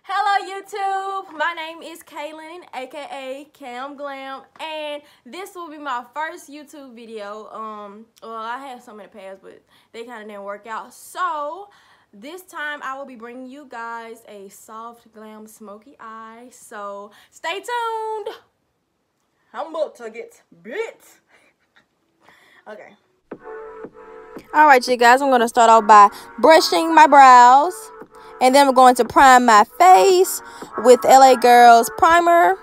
Hello YouTube, my name is Kaylin, aka Glam, and this will be my first YouTube video. Well, I had some in the past, but they kind of didn't work out. So this time I will be bringing you guys a soft glam smoky eye. So stay tuned. I'm about to get bit. Okay. All right, you guys. I'm gonna start off by brushing my brows. And then I'm going to prime my face with LA Girl's primer.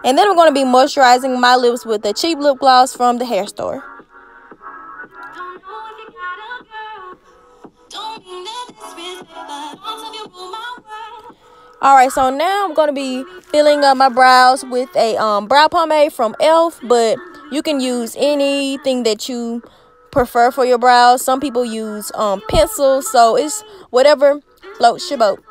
And then I'm going to be moisturizing my lips with a cheap lip gloss from the hair store. Alright, so now I'm going to be filling up my brows with a brow pomade from e.l.f. But you can use anything that you prefer for your brows. Some people use pencils, so it's whatever floats your boat.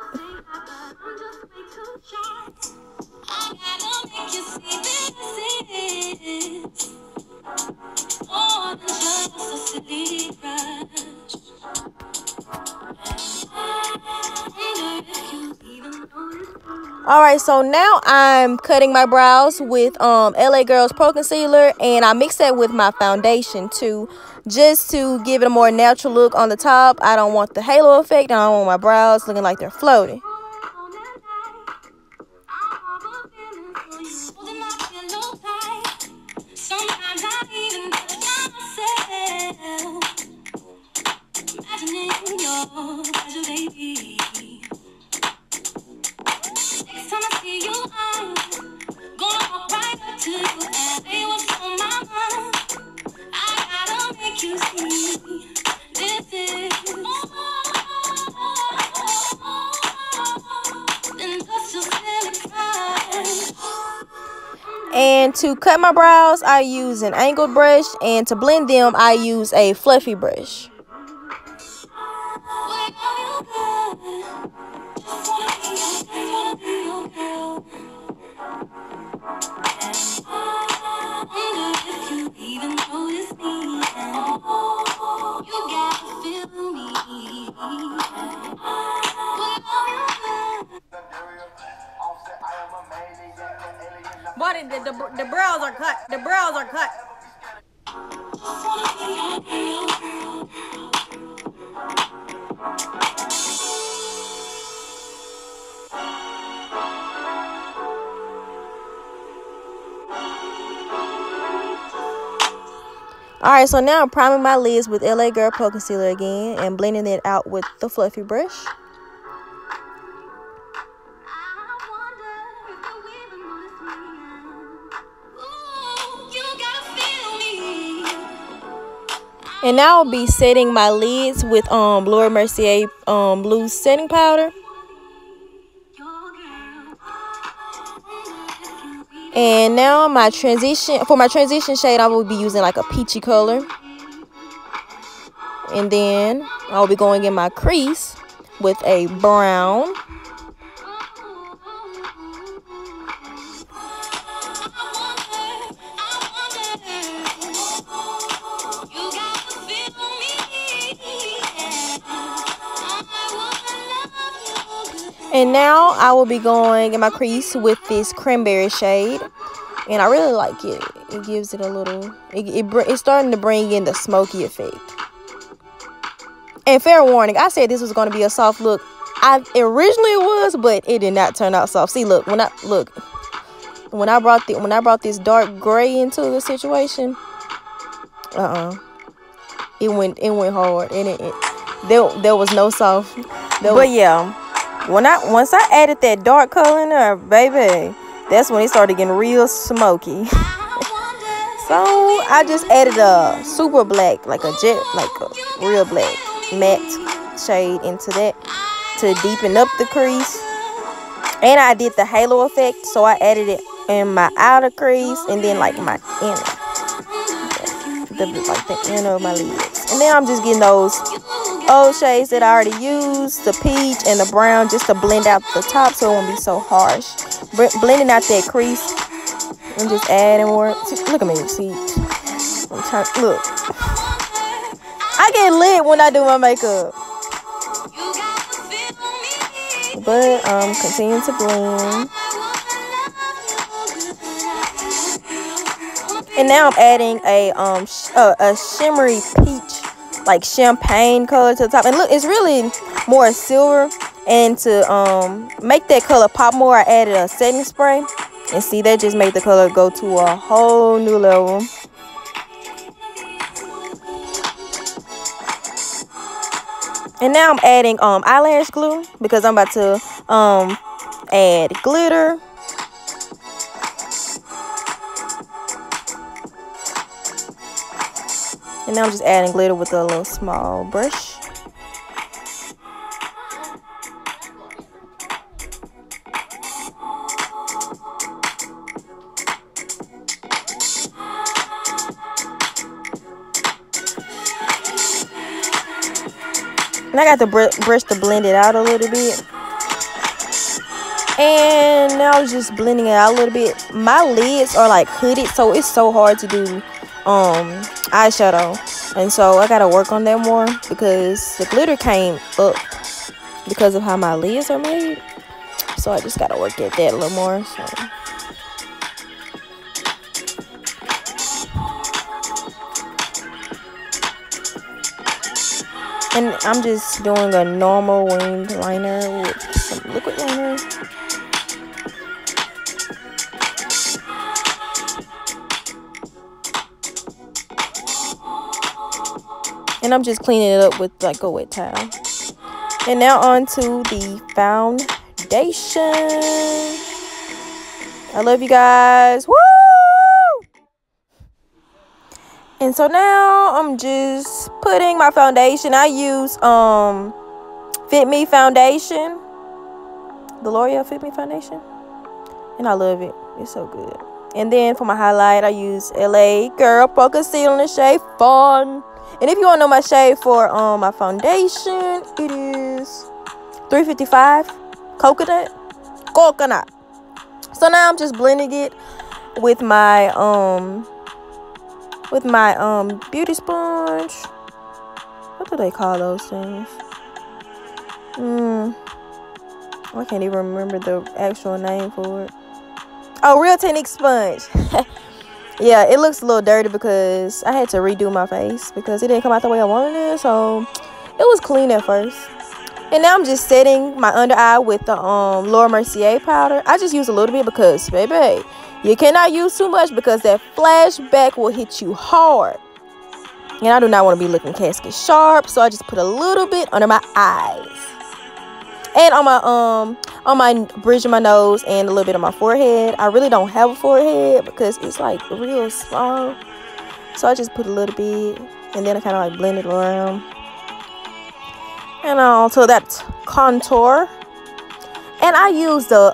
Alright, so now I'm cutting my brows with LA Girl's Pro Concealer, and I mix that with my foundation too, just to give it a more natural look on the top. I don't want the halo effect. I don't want my brows looking like they're floating. And to cut my brows, I use an angled brush, and to blend them, I use a fluffy brush. But the brows are cut. The brows are cut. Alright, so now I'm priming my lids with LA Girl Pro Concealer again and blending it out with the fluffy brush. And now I'll be setting my lids with Laura Mercier blue setting powder. And now for my transition shade, I will be using like a peachy color. And then I'll be going in my crease with a brown. And now I will be going in my crease with this cranberry shade, and I really like it. It gives it a little. It's starting to bring in the smoky effect. And fair warning, I said this was going to be a soft look. Originally it was, but it did not turn out soft. See, look when I brought this dark gray into the situation, it went hard, and there was no soft. But yeah. Once I added that dark color in there, baby, that's when it started getting real smoky. So I just added a super black, like a real black matte shade into that to deepen up the crease. And I did the halo effect, so I added it in my outer crease and then like my inner, the inner of my lids. And then I'm just getting those old shades that I already used, the peach and the brown, just to blend out the top so it won't be so harsh. Blending out that crease and just adding more. See, look at me, see. I'm trying. Look, I get lit when I do my makeup. but continuing to blend. And now I'm adding a shimmery peach, like champagne color to the top. And look, it's really more silver. And to make that color pop more, I added a setting spray. And see, that just made the color go to a whole new level. And now I'm adding eyelash glue because I'm about to add glitter. And now I'm just adding glitter with a little small brush. And I got the brush to blend it out a little bit. And now I'm just blending it out a little bit. My lids are like hooded, so it's so hard to do eyeshadow. And so I gotta work on that more because the glitter came up because of how my lids are made. So I just gotta work at that a little more. So. And I'm just doing a normal winged liner with some liquid liner. And I'm just cleaning it up with like a wet towel. And now on to the foundation. I love you guys. Woo! And so now I'm just putting my foundation. I use Fit Me foundation. The L'Oreal Fit Me foundation. And I love it. It's so good. And then for my highlight, I use LA Girl Pro Concealer in the shade Fun. And if you want to know my shade for my foundation, it is 355 Coconut. So now I'm just blending it with my beauty sponge. What do they call those things? I can't even remember the actual name for it. Oh, Real Technique sponge. Yeah, it looks a little dirty because I had to redo my face because it didn't come out the way I wanted it. So it was clean at first. And now I'm just setting my under eye with the Laura Mercier powder. I just use a little bit because, baby, you cannot use too much because that flashback will hit you hard. And I do not want to be looking casket sharp, so I just put a little bit under my eyes. And on my bridge of my nose and a little bit on my forehead. I really don't have a forehead because it's like real small. So I just put a little bit and then I kind of like blend it around. And onto that contour. And I use the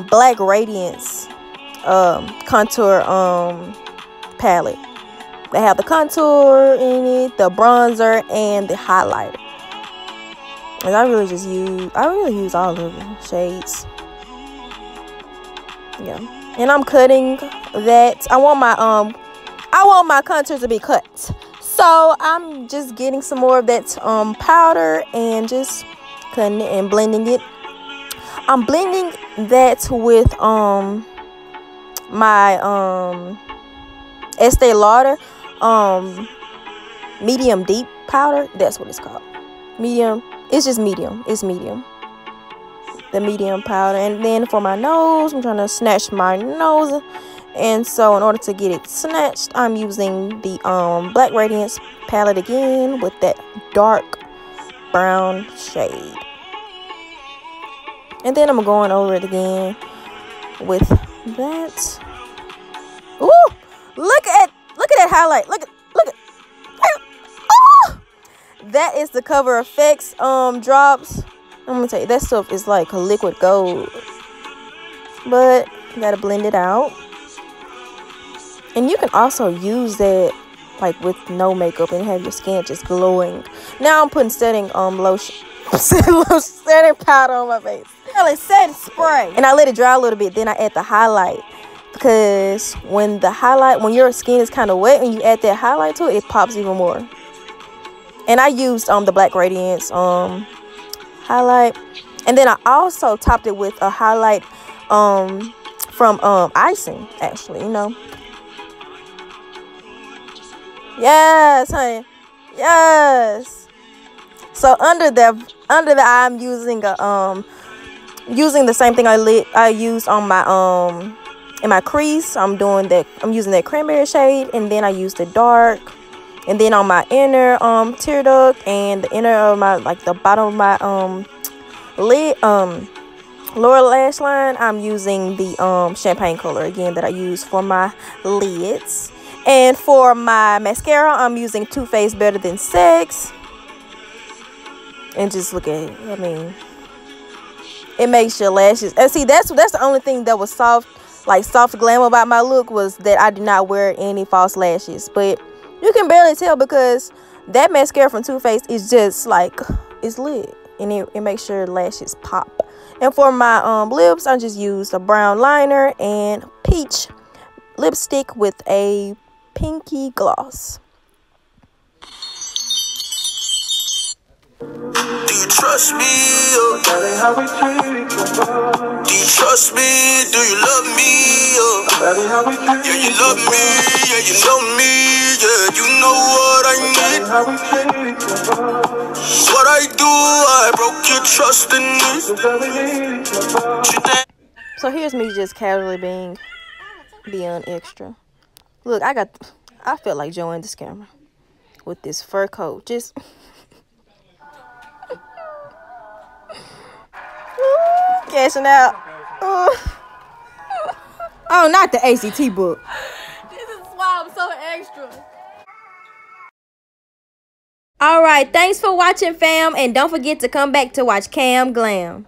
Black Radiance contour palette. They have the contour in it, the bronzer, and the highlighter. And I really use all of the shades. Yeah. And I'm cutting that. I want my contour to be cut. So I'm just getting some more of that powder and just cutting it and blending it. I'm blending that with my Estee Lauder medium deep powder. That's what it's called. Medium. It's just medium. It's medium. The medium powder. And then for my nose, I'm trying to snatch my nose. And so in order to get it snatched, I'm using the Black Radiance palette again with that dark brown shade. And then I'm going over it again with that. Ooh! Look at that highlight. Look at. Oh! That is the Cover FX drops. I'm gonna tell you, that stuff is like a liquid gold. But you gotta blend it out. And you can also use that like with no makeup and have your skin just glowing. Now I'm putting setting lotion, setting powder on my face. It's setting spray. And I let it dry a little bit. Then I add the highlight. Because when your skin is kind of wet and you add that highlight to it, it pops even more. And I used the Black Radiance highlight. And then I also topped it with a highlight from icing, actually, you know. Yes, honey. Yes. So under the eye, I'm using the same thing I used on my in my crease. I'm using that cranberry shade, and then I used the dark. And then on my inner tear duct and the inner of my, like the bottom of my lid lower lash line, I'm using the champagne color again that I use for my lids. And for my mascara, I'm using Too Faced Better Than Sex. And just look at it. I mean, it makes your lashes. And see, that's the only thing that was soft glam about my look, was that I did not wear any false lashes. But you can barely tell because that mascara from Too Faced is just like, it's lit. And it makes your lashes pop. And for my lips, I just used a brown liner and peach lipstick with a pinky gloss. Do you trust me? Oh, do you trust me? Do you love me? Oh, yeah, you love me. Yeah, you know me. Yeah, you know what I need. What I do, I broke your trust in me. So here's me just casually being extra. Look, I felt like Joanne this camera with this fur coat. Just cashing out. Oh, not the ACT book. This is why I'm so extra. Alright, thanks for watching, fam. And don't forget to come back to watch Cam Glam.